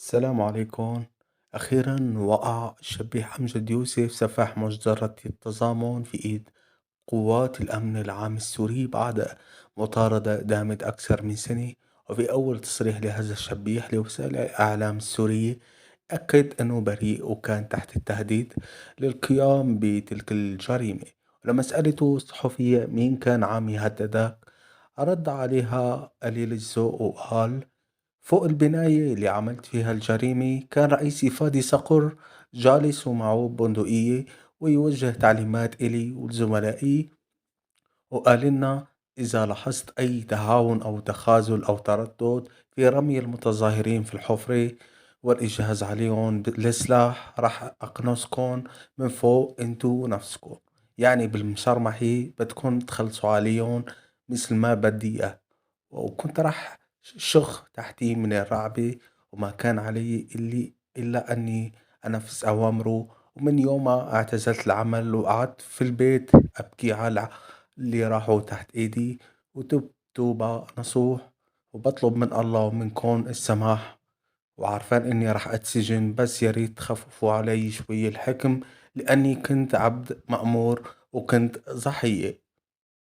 السلام عليكم. أخيرا وقع الشبيح أمجد يوسف سفاح مجزرة التضامن في إيد قوات الأمن العام السوري بعد مطاردة دامت أكثر من سنة. وفي أول تصريح لهذا الشبيح لوسائل الإعلام السورية أكد أنه بريء وكان تحت التهديد للقيام بتلك الجريمة. ولما سألته الصحفية مين كان عم يهددك، رد عليها قليل الذوق وقال: فوق البناية اللي عملت فيها الجريمة كان رئيسي فادي صقر جالس ومعه بندقية ويوجه تعليمات إلي ولزملائي، وقال لنا إذا لاحظت أي تهاون أو تخاذل أو تردد في رمي المتظاهرين في الحفرة والإجهاز عليهم بالسلاح رح أقنصكم من فوق انتو نفسكم. يعني بالمشرمحي بدكم تخلصوا عليهم مثل ما بدي إياه. وكنت راح شخ تحتيه من الرعبة، وما كان علي إلا أني أنفذ أوامره. ومن يومها اعتزلت العمل وقعدت في البيت أبكي على اللي راحوا تحت إيدي، وتبت توبة نصوح، وبطلب من الله ومنكم السماح، وعارفان إني راح أتسجن، بس يا ريت تخففوا علي شوي الحكم، لأني كنت عبد مأمور وكنت ضحية.